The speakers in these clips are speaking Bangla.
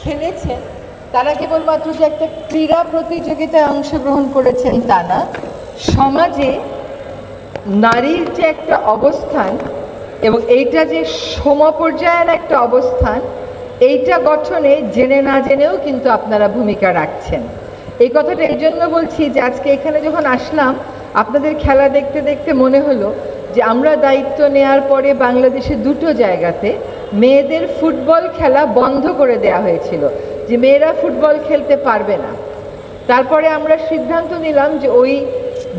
খেলেছেন তারা কেবলমাত্র যে একটা ক্রীড়া প্রতিযোগিতায় অংশগ্রহণ করেছেন তা না, সমাজে নারীর যে একটা অবস্থান এবং এইটা যে সমপর্যায়ের একটা অবস্থান, এইটা গঠনে জেনে না জেনেও কিন্তু আপনারা ভূমিকা রাখছেন। এই কথাটা এই জন্য বলছি যে আজকে এখানে যখন আসলাম আপনাদের খেলা দেখতে দেখতে মনে হলো যে আমরা দায়িত্ব নেওয়ার পরে বাংলাদেশে দুটো জায়গাতে মেয়েদের ফুটবল খেলা বন্ধ করে দেওয়া হয়েছিল, যে মেয়েরা ফুটবল খেলতে পারবে না। তারপরে আমরা সিদ্ধান্ত নিলাম যে ওই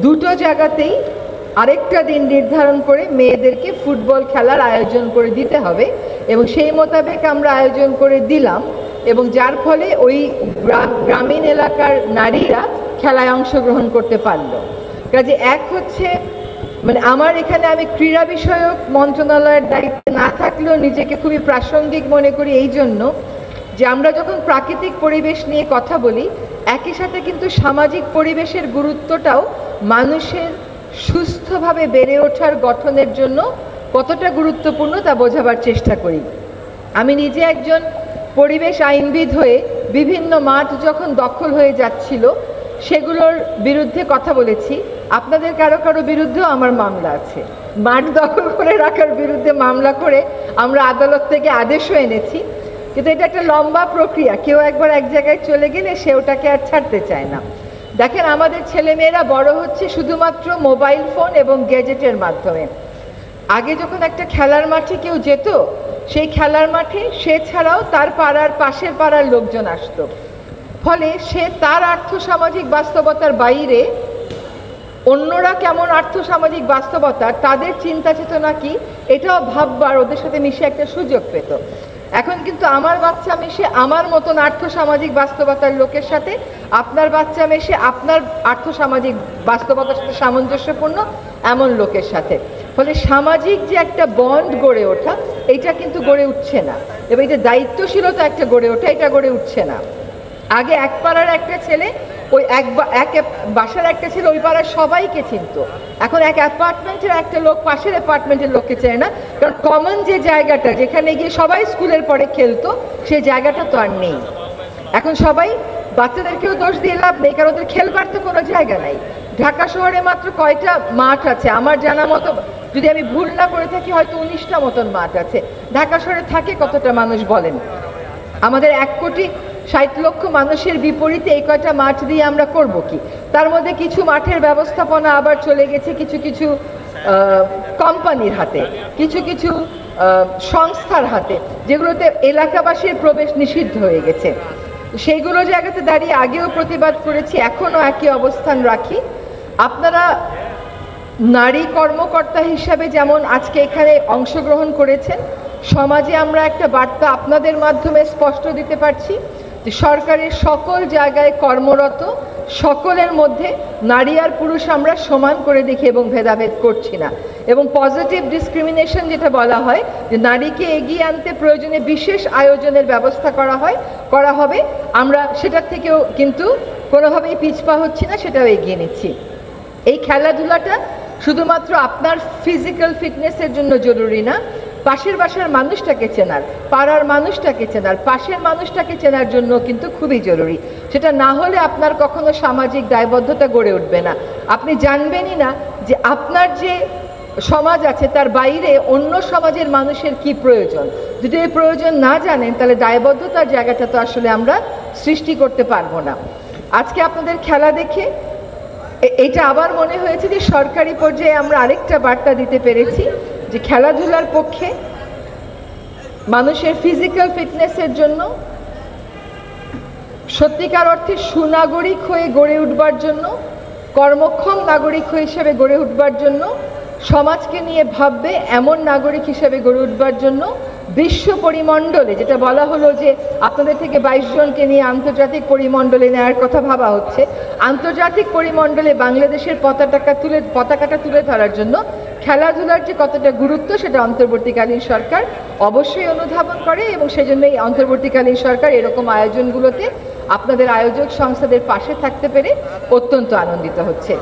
দুটো জায়গাতেই আরেকটা দিন নির্ধারণ করে মেয়েদেরকে ফুটবল খেলার আয়োজন করে দিতে হবে এবং সেই মোতাবেক আমরা আয়োজন করে দিলাম এবং যার ফলে ওই গ্রামীণ এলাকার নারীরা খেলায় অংশগ্রহণ করতে পারলো। কাজে এক হচ্ছে মানে আমার এখানে আমি ক্রীড়া বিষয়ক মন্ত্রণালয়ের দায়িত্বে না থাকলেও নিজেকে খুবই প্রাসঙ্গিক মনে করি এই জন্য যে আমরা যখন প্রাকৃতিক পরিবেশ নিয়ে কথা বলি একই সাথে কিন্তু সামাজিক পরিবেশের গুরুত্বটাও মানুষের সুস্থভাবে বেড়ে ওঠার গঠনের জন্য কতটা গুরুত্বপূর্ণ তা বোঝাবার চেষ্টা করি। আমি নিজে একজন পরিবেশ আইনবিদ হয়ে বিভিন্ন মাঠ যখন দখল হয়ে যাচ্ছিল সেগুলোর বিরুদ্ধে কথা বলেছি। আপনাদের কারো কারো বিরুদ্ধেও আমার মামলা আছে, মাঠ দখল করে রাখার বিরুদ্ধে মামলা করে আমরা আদালত থেকে আদেশও এনেছি। কিন্তু এটা একটা লম্বা প্রক্রিয়া, কেউ একবার এক জায়গায় চলে গেলে সে ওটাকে আর ছাড়তে চায় না। দেখেন আমাদের ছেলেমেয়েরা বড় হচ্ছে শুধুমাত্র মোবাইল ফোন এবং গ্যাজেটের মাধ্যমে। আগে যখন একটা খেলার মাঠে কেউ যেত সেই খেলার মাঠে সে ছাড়াও তার পাড়ার পাশের পাড়ার লোকজন আসতো, ফলে সে তার আর্থসামাজিক বাস্তবতার বাইরে অন্যরা কেমন আর্থসামাজিক বাস্তবতা তাদের চিন্তা চেতনা কি এটাও ভাববার ওদের সাথে মিশে একটা সুযোগ পেত। এখন কিন্তু আমার বাচ্চা মিশে আমার মতন আর্থসামাজিক বাস্তবতার লোকের সাথে, আপনার বাচ্চা মিশে আপনার আর্থসামাজিক বাস্তবতার সাথে সামঞ্জস্যপূর্ণ এমন লোকের সাথে, ফলে সামাজিক যে একটা বন্ড গড়ে ওঠা এইটা কিন্তু গড়ে উঠছে না এবং এই যে দায়িত্বশীলতা একটা গড়ে ওঠা এটা গড়ে উঠছে না। আগে এক পাড়ার একটা ছেলে ওই এক বাসার একটা ছেলে ওই পাড়ার সবাইকে চিনত, এখন এক অ্যাপার্টমেন্টের একটা লোক পাশের অ্যাপার্টমেন্টের লোককে চেনে না, কারণ কমন যে জায়গাটা যেখানে গিয়ে সবাই স্কুলের পরে খেলতো সেই জায়গাটা তো আর নেই। এখন সবাই বাচ্চাদেরকেও দোষ দিয়ে লাভ নেই, কারণ ওদের খেলবার তো কোনো জায়গা নাই। ঢাকা শহরে মাত্র কয়টা মাঠ আছে আমার জানা মতো, যদি আমি ভুল না করে থাকি হয়তো 19টা মতন মাঠ আছে। ঢাকা শহরে থাকে কতটা মানুষ বলেন? আমাদের 1,60,00,000 মানুষের বিপরীতে এই কয়টা মাঠ দিয়ে আমরা করব কি? তার মধ্যে কিছু মাঠের ব্যবস্থাপনা আবার চলে গেছে কিছু কিছু কোম্পানির হাতে, কিছু কিছু সংস্থার হাতে, যেগুলোতে এলাকাবাসীর প্রবেশ নিষিদ্ধ হয়ে গেছে। সেইগুলো জায়গাতে দাঁড়িয়ে আগেও প্রতিবাদ করেছি, এখনও একই অবস্থান রাখি। আপনারা নারী কর্মকর্তা হিসাবে যেমন আজকে এখানে অংশগ্রহণ করেছেন, সমাজে আমরা একটা বার্তা আপনাদের মাধ্যমে স্পষ্ট দিতে পারছি যে সরকারের সকল জায়গায় কর্মরত সকলের মধ্যে নারী আর পুরুষ আমরা সমান করে দেখি এবং ভেদাভেদ করছি না। এবং পজিটিভ ডিসক্রিমিনেশন যেটা বলা হয় যে নারীকে এগিয়ে আনতে প্রয়োজনে বিশেষ আয়োজনের ব্যবস্থা করা হবে, আমরা সেটার থেকেও কিন্তু কোনোভাবেই পিছপা হচ্ছি না, সেটাও এগিয়ে নিচ্ছি। এই খেলাধুলাটা শুধুমাত্র আপনার ফিজিক্যাল ফিটনেসের জন্য জরুরি না, পাশের বাসার মানুষটাকে চেনার, পাড়ার মানুষটাকে চেনার, পাশের মানুষটাকে চেনার জন্য কিন্তু খুবই জরুরি। সেটা না হলে আপনার কখনো সামাজিক দায়বদ্ধতা গড়ে উঠবে না। আপনি জানবেনই না যে আপনার যে সমাজ আছে তার বাইরে অন্য সমাজের মানুষের কি প্রয়োজন। যদি এই প্রয়োজন না জানেন তাহলে দায়বদ্ধতার জায়গাটা তো আসলে আমরা সৃষ্টি করতে পারবো না। আজকে আপনাদের খেলা দেখে এটা আবার মনে হয়েছে যে সরকারি পর্যায়ে আমরা আরেকটা বার্তা দিতে পেরেছি যে খেলাধুলার পক্ষে মানুষের ফিজিক্যাল ফিটনেসের জন্য, সত্যিকার অর্থে সুনাগরিক হয়ে গড়ে উঠবার জন্য, কর্মক্ষম নাগরিক হিসেবে গড়ে উঠবার জন্য, সমাজকে নিয়ে ভাববে এমন নাগরিক হিসেবে গড়ে উঠবার জন্য বিশ্ব পরিমণ্ডলে, যেটা বলা হলো যে আপনাদের থেকে 22 জনকে নিয়ে আন্তর্জাতিক পরিমণ্ডলে নেওয়ার কথা ভাবা হচ্ছে, আন্তর্জাতিক পরিমণ্ডলে বাংলাদেশের পতাকাটা তুলে ধরার জন্য খেলাধুলার যে কতটা গুরুত্ব সেটা অন্তর্বর্তীকালীন সরকার অবশ্যই অনুধাবন করে এবং সেজন্য এই অন্তর্বর্তীকালীন সরকার এরকম আয়োজনগুলোতে আপনাদের আয়োজক সংস্থাদের পাশে থাকতে পেরে অত্যন্ত আনন্দিত হচ্ছে।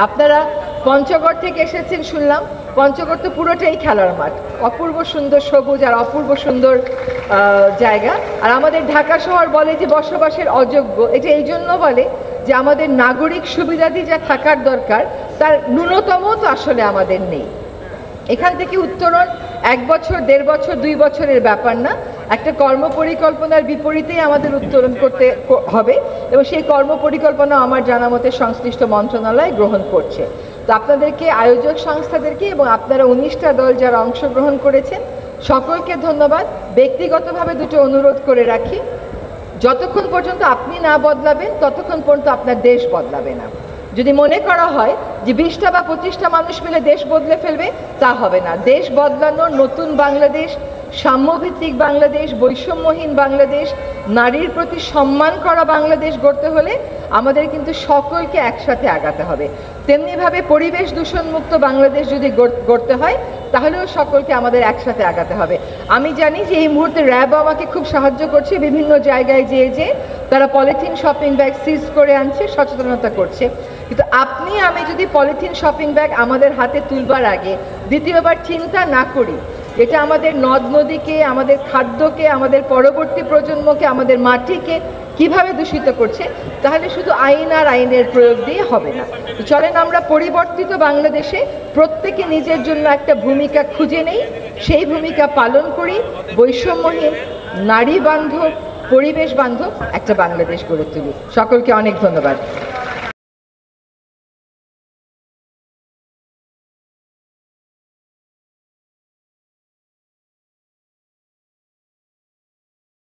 আপনারা পঞ্চগড় থেকে এসেছেন শুনলাম। পঞ্চগড় তো পুরোটাই খেলার মাঠ, অপূর্ব সুন্দর সবুজ আর অপূর্ব সুন্দর জায়গা। আর আমাদের ঢাকা শহর বলে যে বসবাসের অযোগ্য, এটা এই জন্য বলে যে আমাদের নাগরিক সুবিধাদি যা থাকার দরকার তার ন্যূনতম তো আসলে আমাদের নেই। এখান থেকে উত্তরণ 1 বছর, 1.5 বছর, 2 বছরের ব্যাপার না, একটা কর্মপরিকল্পনার বিপরীতেই আমাদের উত্তরণ করতে হবে এবং সেই কর্মপরিকল্পনা আমার জানা মতে সংশ্লিষ্ট মন্ত্রণালয় গ্রহণ করছে। তো আপনাদেরকে, আয়োজক সংস্থাদেরকে এবং আপনারা 19টা দল যারা অংশগ্রহণ করেছেন সকলকে ধন্যবাদ। ব্যক্তিগতভাবে দুটো অনুরোধ করে রাখি, যতক্ষণ পর্যন্ত আপনি না বদলাবেন ততক্ষণ পর্যন্ত আপনার দেশ বদলাবে না। যদি মনে করা হয় যে 20টা বা 25টা মানুষ মিলে দেশ বদলে ফেলবে, তা হবে না। দেশ বদলানোর নতুন বাংলাদেশ, সাম্যভিত্তিক বাংলাদেশ, বৈষম্যহীন বাংলাদেশ, নারীর প্রতি সম্মান করা বাংলাদেশ গড়তে হলে আমাদের কিন্তু সকলকে একসাথে আগাতে হবে। তেমনিভাবে পরিবেশ দূষণমুক্ত বাংলাদেশ যদি গড়তে হয় তাহলেও সকলকে আমাদের একসাথে আগাতে হবে। আমি জানি যে এই মুহূর্তে র্যাব আমাকে খুব সাহায্য করছে, বিভিন্ন জায়গায় যেয়ে তারা পলিথিন শপিং ব্যাগ সিজ করে আনছে, সচেতনতা করছে। কিন্তু আপনি আমি যদি পলিথিন শপিং ব্যাগ আমাদের হাতে তুলবার আগে দ্বিতীয়বার চিন্তা না করি এটা আমাদের নদ নদীকে, আমাদের খাদ্যকে, আমাদের পরবর্তী প্রজন্মকে, আমাদের মাটিকে কিভাবে দূষিত করছে, তাহলে শুধু আইন আর আইনের প্রয়োগ দিয়ে হবে না। তো চলেন আমরা পরিবর্তিত বাংলাদেশে প্রত্যেকে নিজের জন্য একটা ভূমিকা খুঁজে নেই, সেই ভূমিকা পালন করি, বৈষম্যহীন, নারী বান্ধব, পরিবেশ বান্ধব একটা বাংলাদেশ গড়ে তুলি। সকলকে অনেক ধন্যবাদ।